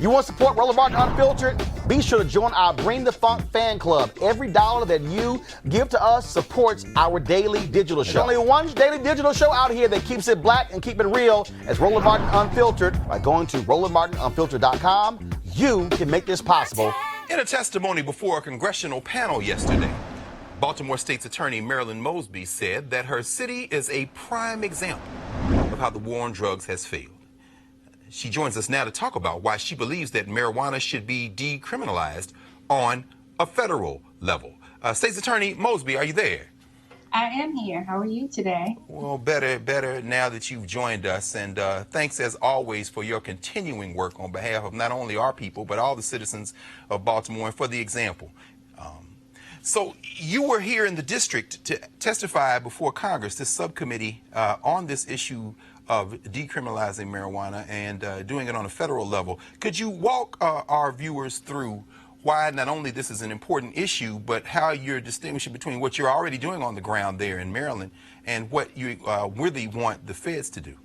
You want to support Roland Martin Unfiltered? Be sure to join our Bring the Funk fan club. Every dollar that you give to us supports our daily digital show. There's only one daily digital show out here that keeps it black and keep it real. As Roland Martin Unfiltered. By going to RolandMartinUnfiltered.com, you can make this possible. In a testimony before a congressional panel yesterday, Baltimore State's Attorney Marilyn Mosby said that her city is a prime example of how the war on drugs has failed. She joins us now to talk about why she believes that marijuana should be decriminalized on a federal level. State's Attorney Mosby, are you there? I am here. How are you today? Well, better now that you've joined us. And thanks, as always, for your continuing work on behalf of not only our people, but all the citizens of Baltimore, and for the example. So you were here in the district to testify before Congress, this subcommittee, on this issue of decriminalizing marijuana and doing it on a federal level. Could you walk our viewers through why not only this is an important issue, but how you're distinguishing between what you're already doing on the ground there in Maryland and what you really want the feds to do?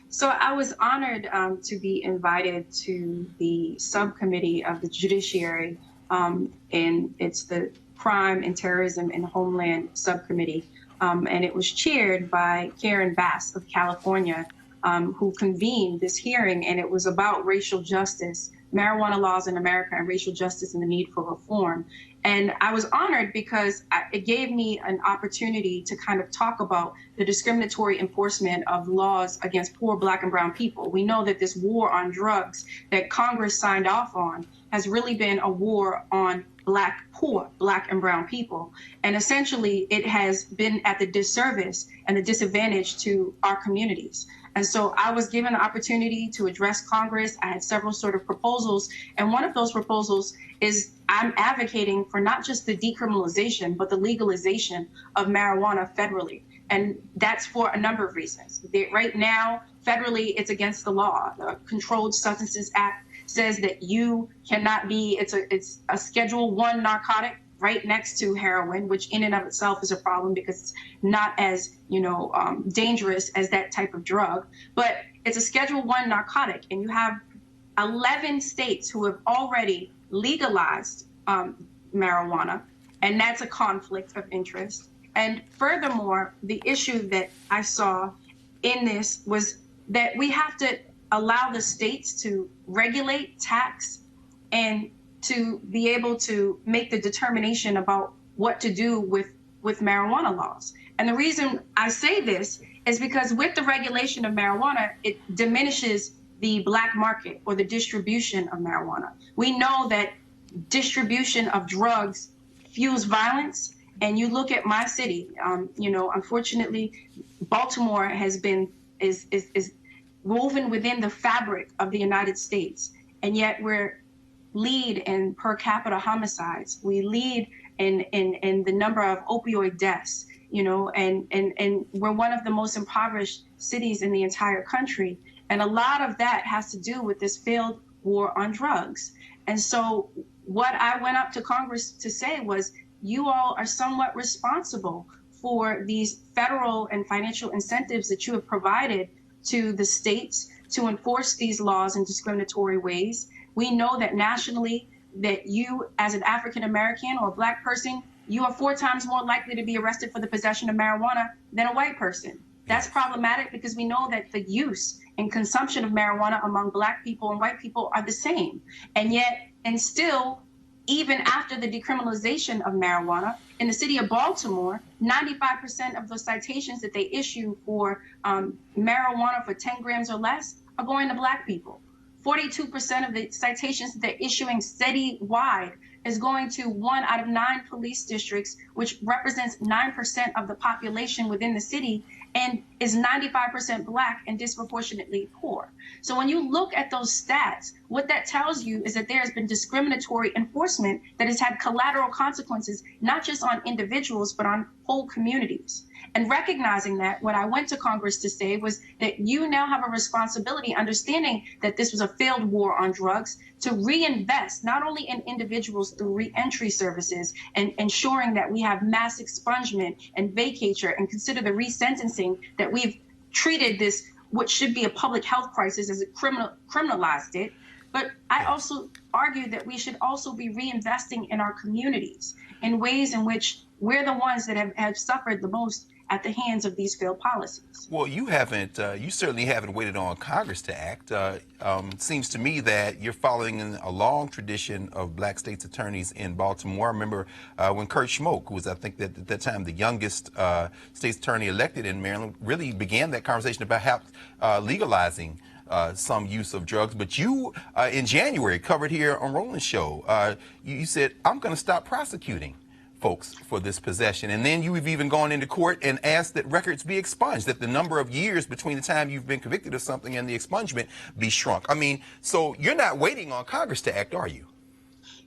So I was honored to be invited to the subcommittee of the Judiciary, and it's the Crime and Terrorism and Homeland Subcommittee. And it was chaired by Karen Bass of California, who convened this hearing, and it was about racial justice, marijuana laws in America and racial justice and the need for reform. And I was honored because it gave me an opportunity to kind of talk about the discriminatory enforcement of laws against poor Black and brown people. We know that this war on drugs that Congress signed off on has really been a war on poor Black and brown people. And essentially, it has been at the disservice and the disadvantage to our communities. And so I was given the opportunity to address Congress. I had several sort of proposals. And one of those proposals is I'm advocating for not just the decriminalization, but the legalization of marijuana federally. And that's for a number of reasons. Right now, federally, it's against the law. The Controlled Substances Act says that you cannot be, it's a Schedule I narcotic right next to heroin, which in and of itself is a problem because it's not as, dangerous as that type of drug. But it's a Schedule I narcotic, and you have 11 states who have already legalized marijuana, and that's a conflict of interest. And furthermore, the issue that I saw in this was that we have to allow the states to regulate, tax, and to be able to make the determination about what to do with marijuana laws. And the reason I say this is because with the regulation of marijuana, it diminishes the black market or the distribution of marijuana. We know that distribution of drugs fuels violence. And you look at my city, unfortunately, Baltimore is woven within the fabric of the United States. And yet we're lead in per capita homicides. We lead in the number of opioid deaths, and we're one of the most impoverished cities in the entire country. And a lot of that has to do with this failed war on drugs. And so what I went up to Congress to say was, you all are somewhat responsible for these federal and financial incentives that you have provided to the states to enforce these laws in discriminatory ways. We know that nationally, that you as an African American or a Black person, you are 4 times more likely to be arrested for the possession of marijuana than a white person. That's problematic because we know that the use and consumption of marijuana among Black people and white people are the same. And still, even after the decriminalization of marijuana, in the city of Baltimore, 95% of the citations that they issue for marijuana for 10 grams or less are going to Black people. 42% of the citations that they're issuing citywide is going to 1 out of 9 police districts, which represents 9% of the population within the city and is 95% Black and disproportionately poor. So when you look at those stats, what that tells you is that there has been discriminatory enforcement that has had collateral consequences, not just on individuals, but on whole communities. And recognizing that, what I went to Congress to say was that you now have a responsibility, understanding that this was a failed war on drugs, to reinvest not only in individuals through reentry services and ensuring that we have mass expungement and vacatur and consider the resentencing, that we've treated this, what should be a public health crisis, as it criminalized it, But I also argue that we should also be reinvesting in our communities in ways in which we're the ones that have suffered the most at the hands of these failed policies. Well, you certainly haven't waited on Congress to act. Seems to me that you're following in a long tradition of black state's attorneys in Baltimore. I remember when Kurt Schmoke, who was, I think, at that time the youngest state's attorney elected in Maryland, really began that conversation about legalizing some use of drugs. But you, in January, covered here on Roland's show, you said, I'm going to stop prosecuting folks for this possession. And then you've even gone into court and asked that records be expunged, that the number of years between the time you've been convicted of something and the expungement be shrunk. I mean, so you're not waiting on Congress to act, are you?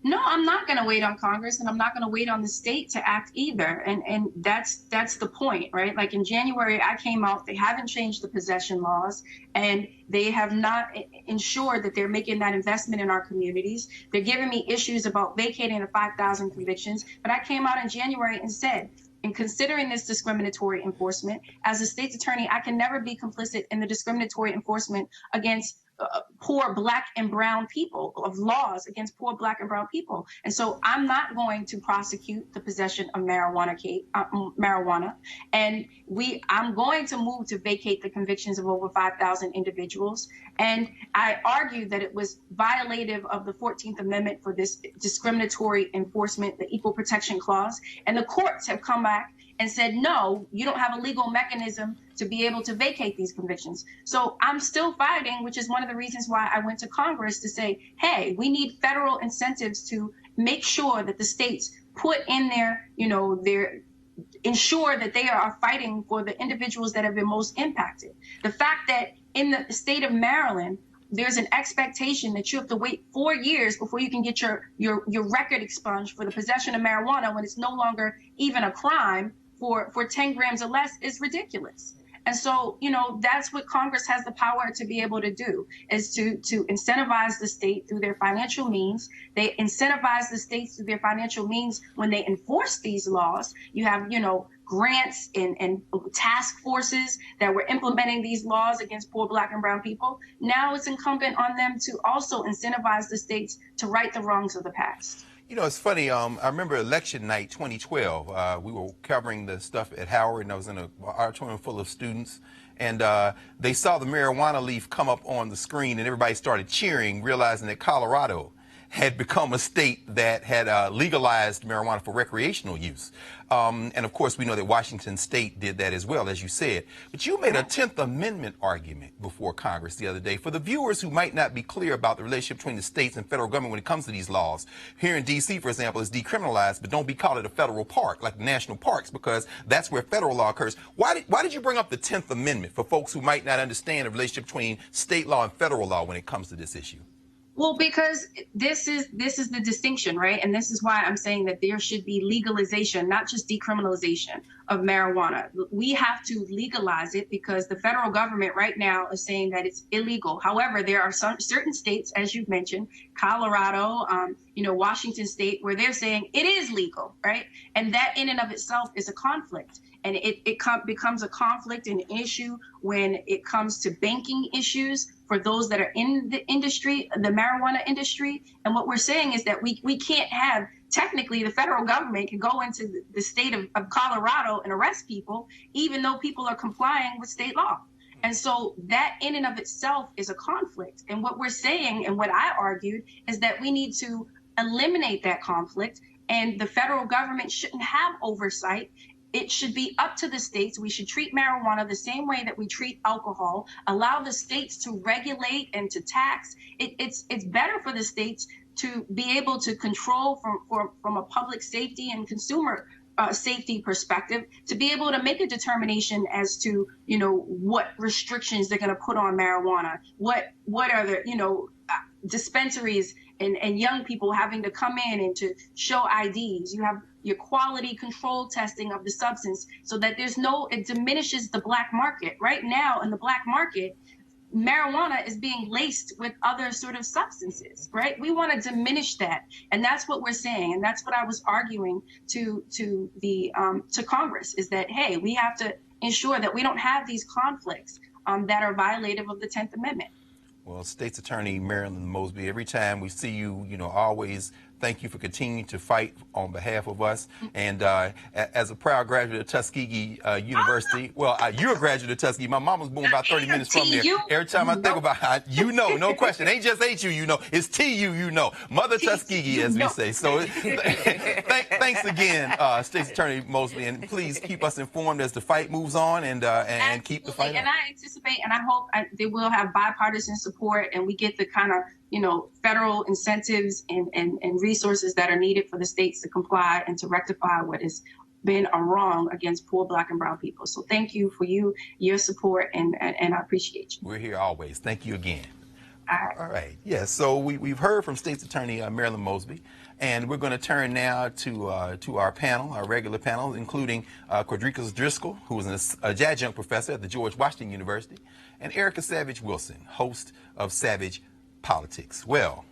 No, I'm not going to wait on Congress, and I'm not going to wait on the state to act either. And that's the point, right? Like in January, I came out, they haven't changed the possession laws, and they have not ensured that they're making that investment in our communities. They're giving me issues about vacating the 5,000 convictions. But I came out in January and said, in considering this discriminatory enforcement, as a state's attorney, I can never be complicit in the discriminatory enforcement against poor black and brown people, of laws against poor black and brown people. And so I'm not going to prosecute the possession of marijuana, and I'm going to move to vacate the convictions of over 5,000 individuals. And I argue that it was violative of the 14th Amendment for this discriminatory enforcement, the Equal Protection Clause. And the courts have come back and said, no, you don't have a legal mechanism to be able to vacate these convictions. So I'm still fighting, which is one of the reasons why I went to Congress to say, hey, we need federal incentives to make sure that the states put in their ensure that they are fighting for the individuals that have been most impacted. The fact that in the state of Maryland, there's an expectation that you have to wait 4 years before you can get your record expunged for the possession of marijuana when it's no longer even a crime for 10 grams or less is ridiculous. And so, that's what Congress has the power to be able to do, is to incentivize the state through their financial means. They incentivize the states through their financial means when they enforce these laws. You have, grants and task forces that were implementing these laws against poor black and brown people. Now it's incumbent on them to also incentivize the states to right the wrongs of the past. It's funny. I remember election night 2012. We were covering the stuff at Howard, and I was in an auditorium full of students. And they saw the marijuana leaf come up on the screen, and everybody started cheering, realizing that Colorado had become a state that had legalized marijuana for recreational use. And of course, we know that Washington State did that as well, as you said. But you made a 10th Amendment argument before Congress the other day. For the viewers who might not be clear about the relationship between the states and federal government when it comes to these laws, here in D.C., for example, it's decriminalized, but don't be called it a federal park, like the national parks, because that's where federal law occurs. Why did you bring up the 10th Amendment for folks who might not understand the relationship between state law and federal law when it comes to this issue? Well, because this is the distinction, right? And this is why I'm saying that there should be legalization, not just decriminalization of marijuana. We have to legalize it because the federal government right now is saying that it's illegal. However, there are certain states, as you've mentioned, Colorado, Washington State, where they're saying it is legal, right? And that in and of itself is a conflict. And it becomes a conflict and an issue when it comes to banking issues for those that are in the industry, the marijuana industry. And what we're saying is that we can't have, technically, the federal government can go into the state of Colorado and arrest people, even though people are complying with state law. And so that in and of itself is a conflict. And what we're saying, and what I argued, is that we need to eliminate that conflict, and the federal government shouldn't have oversight. It should be up to the states. We should treat marijuana the same way that we treat alcohol, allow the states to regulate and to tax. It's better for the states to be able to control from a public safety and consumer safety perspective, to be able to make a determination as to, what restrictions they're going to put on marijuana, what are the, dispensaries and young people having to come in and to show IDs. You have your quality control testing of the substance so that it diminishes the black market. Right now in the black market, marijuana is being laced with other sort of substances, right? We want to diminish that. And that's what we're saying. And that's what I was arguing to Congress, is that, hey, we have to ensure that we don't have these conflicts that are violative of the 10th Amendment. Well, State's Attorney Marilyn Mosby, every time we see you, always thank you for continuing to fight on behalf of us. And as a proud graduate of Tuskegee University, well, you're a graduate of Tuskegee. My mom was born about 30 minutes from there. Every time I think about it, no question. It ain't just HU, it's TU, Mother Tuskegee, as we say. So thanks again, State's Attorney Mosby, and please keep us informed as the fight moves on and keep the fight on. And I anticipate and I hope they will have bipartisan support and we get the kind of federal incentives and resources that are needed for the states to comply and to rectify what has been a wrong against poor Black and brown people. So thank you for your support, and I appreciate you. We're here always. Thank you again. All right. Yes, so we've heard from State's Attorney Marilyn Mosby, and we're going to turn now to our panel, our regular panel, including Quadricus Driscoll, who is an adjunct professor at the George Washington University, and Erica Savage Wilson, host of Savage Politics. Well,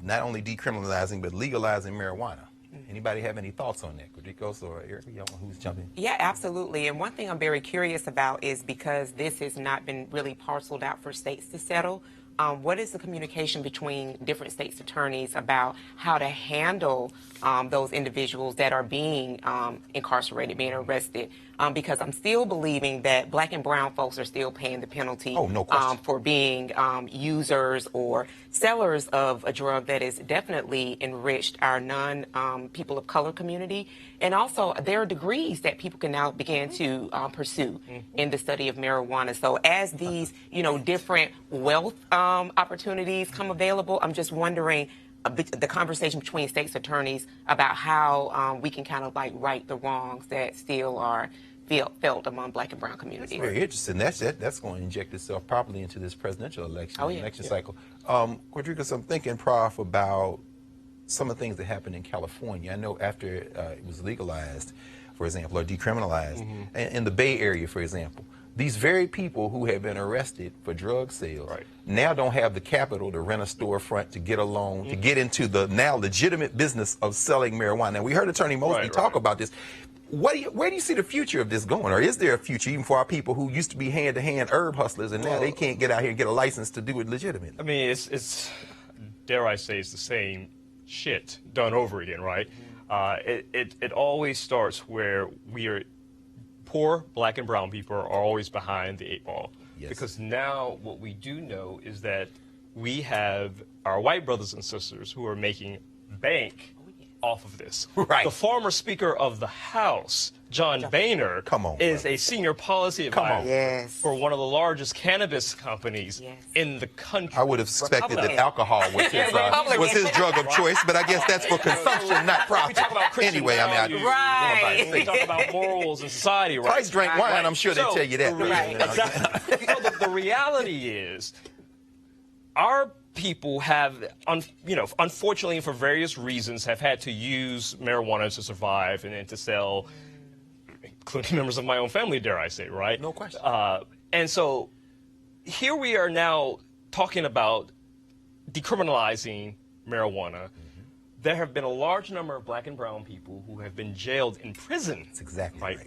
not only decriminalizing, but legalizing marijuana. Anybody have any thoughts on that? Quadricus or Erica, who's jumping? Yeah, absolutely. And one thing I'm very curious about is because this has not been really parceled out for states to settle, what is the communication between different states' attorneys about how to handle those individuals that are being incarcerated, being arrested? Because I'm still believing that Black and brown folks are still paying the penalty for being users or sellers of a drug that has definitely enriched our non-people of color community. And also, there are degrees that people can now begin to pursue in the study of marijuana. So as these, different wealth opportunities come available, I'm just wondering the conversation between states' attorneys about how we can kind of right the wrongs that still are felt among Black and brown communities. That's very interesting. That's going to inject itself properly into this presidential election, cycle. Quadricus, I'm thinking, Prof, about some of the things that happened in California. I know after it was legalized, for example, or decriminalized, in the Bay Area, for example, these very people who have been arrested for drug sales now don't have the capital to rent a storefront, to get a loan, to get into the now legitimate business of selling marijuana. Now, we heard Attorney Mosby talk about this. Where do you see the future of this going? Or is there a future even for our people who used to be hand-to-hand herb hustlers and now they can't get out here and get a license to do it legitimately? I mean, it's dare I say, it's the same shit done over again, right? It always starts where we are poor Black and brown people are always behind the eight ball. Yes. Because now what we do know is that we have our white brothers and sisters who are making bank off of this. Right. The former Speaker of the House, John Boehner, is a senior policy advisor for one of the largest cannabis companies in the country. I would have expected that alcohol was his drug of choice, but I guess that's for consumption, not profit. Anyway, we talk about morals and society, right? Price drank wine, I'm sure they tell you that. Exactly. The reality is, our people have, unfortunately, for various reasons, have had to use marijuana to survive and to sell, including members of my own family, dare I say, right? No question. And so here we are now talking about decriminalizing marijuana. There have been a large number of Black and brown people who have been jailed in prison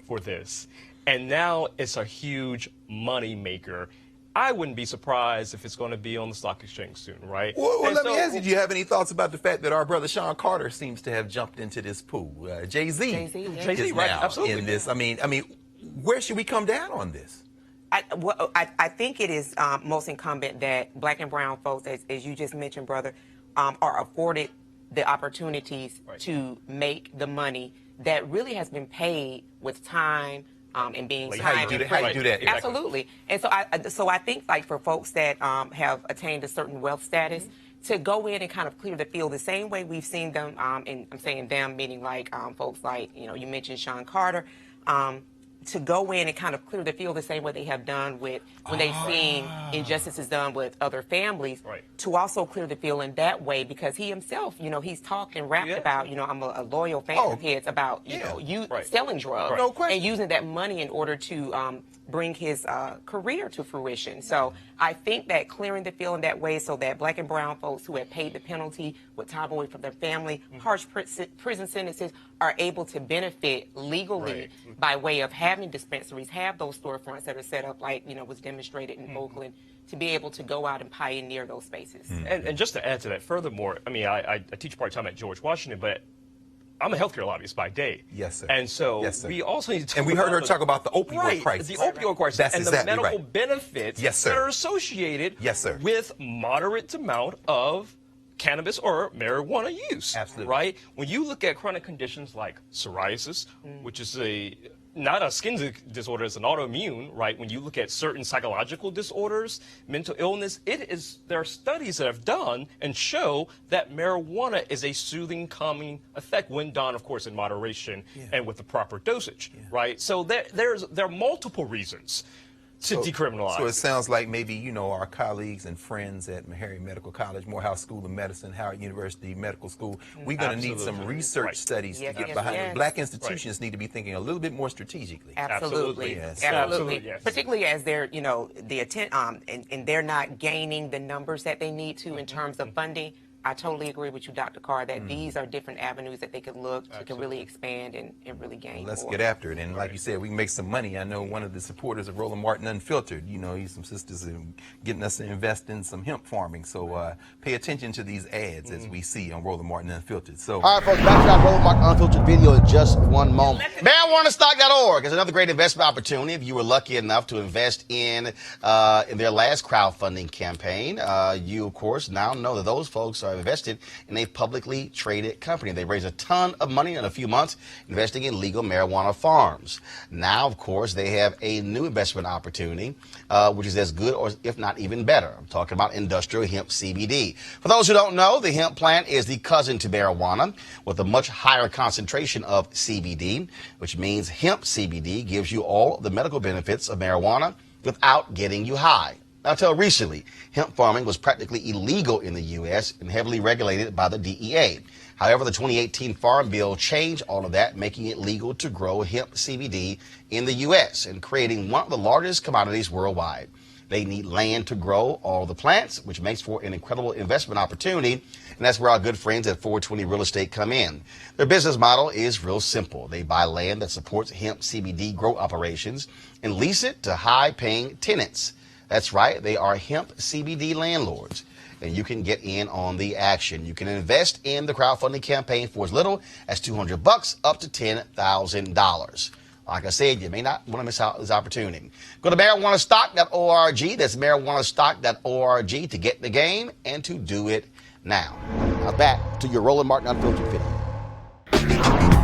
for this. And now it's a huge money maker. I wouldn't be surprised if it's going to be on the stock exchange soon, right? Well, let me ask you, do you have any thoughts about the fact that our brother Sean Carter seems to have jumped into this pool? Jay-Z is now in this. I mean, where should we come down on this? I think it is most incumbent that Black and brown folks, as you just mentioned, brother, are afforded the opportunities to make the money that really has been paid with time, and being how you do that? Absolutely. And so I think, like, for folks that have attained a certain wealth status, to go in and kind of clear the field the same way we've seen them, and I'm saying them meaning like folks like, you mentioned Sean Carter, to go in and kind of clear the field the same way they have done with when they've seen injustices done with other families, to also clear the field in that way, because he himself, he's talked and rapped about, I'm a loyal fan of his, about, you selling drugs and using that money in order to bring his career to fruition. So I think that clearing the field in that way so that Black and brown folks who have paid the penalty with time away from their family, harsh prison sentences, are able to benefit legally by way of having having dispensaries, have those storefronts that are set up like, was demonstrated in Oakland, to be able to go out and pioneer those spaces. And just to add to that, furthermore, I mean, I teach part-time at George Washington, but I'm a healthcare lobbyist by day. Yes, sir. And so Yes, sir. we also need to talk And we heard her talk about the opioid right, crisis. the opioid crisis That's and exactly the medical right. benefits Yes, sir. that are associated Yes, sir. with moderate amount of cannabis or marijuana use. Absolutely. Right? When you look at chronic conditions like psoriasis, which is not a skin disorder, it's an autoimmune, right? When you look at certain psychological disorders, mental illness, there are studies that have done and show that marijuana is a soothing, calming effect when done, of course, in moderation and with the proper dosage, right? So there are multiple reasons to decriminalize. So it sounds like maybe, our colleagues and friends at Meharry Medical College, Morehouse School of Medicine, Howard University Medical School, we're going to need some research studies to get behind it. Black institutions need to be thinking a little bit more strategically. Absolutely. Yes. Absolutely. Yes. Particularly as they're, the attempt, and they're not gaining the numbers that they need to in terms of funding. I totally agree with you, Dr. Carr, that these are different avenues that they could look to really expand and really gain. Let's more. get after it. And like you said, we can make some money. I know one of the supporters of Roland Martin Unfiltered, some sisters are getting us to invest in some hemp farming. So pay attention to these ads as we see on Roland Martin Unfiltered. So, All right, folks, back to our Roland Martin Unfiltered video in just one moment. MarijuanaStock.org is another great investment opportunity. If you were lucky enough to invest in their last crowdfunding campaign, you, of course, now know that those folks are invested in a publicly traded company. They raised a ton of money in a few months investing in legal marijuana farms. Now, of course, they have a new investment opportunity, which is as good or if not even better. I'm talking about industrial hemp CBD. For those who don't know, the hemp plant is the cousin to marijuana with a much higher concentration of CBD, which means hemp CBD gives you all the medical benefits of marijuana without getting you high. Now, until recently, hemp farming was practically illegal in the U.S. and heavily regulated by the DEA. However, the 2018 Farm Bill changed all of that, making it legal to grow hemp CBD in the U.S. and creating one of the largest commodities worldwide. They need land to grow all the plants, which makes for an incredible investment opportunity, and that's where our good friends at 420 Real Estate come in. Their business model is real simple. They buy land that supports hemp CBD grow operations and lease it to high-paying tenants. That's right, they are hemp CBD landlords, and you can get in on the action. You can invest in the crowdfunding campaign for as little as $200 up to $10,000. Like I said, you may not want to miss out on this opportunity. Go to marijuanastock.org. That's marijuanastock.org to get in the game and to do it now. Now back to your Roland Martin Unfiltered video.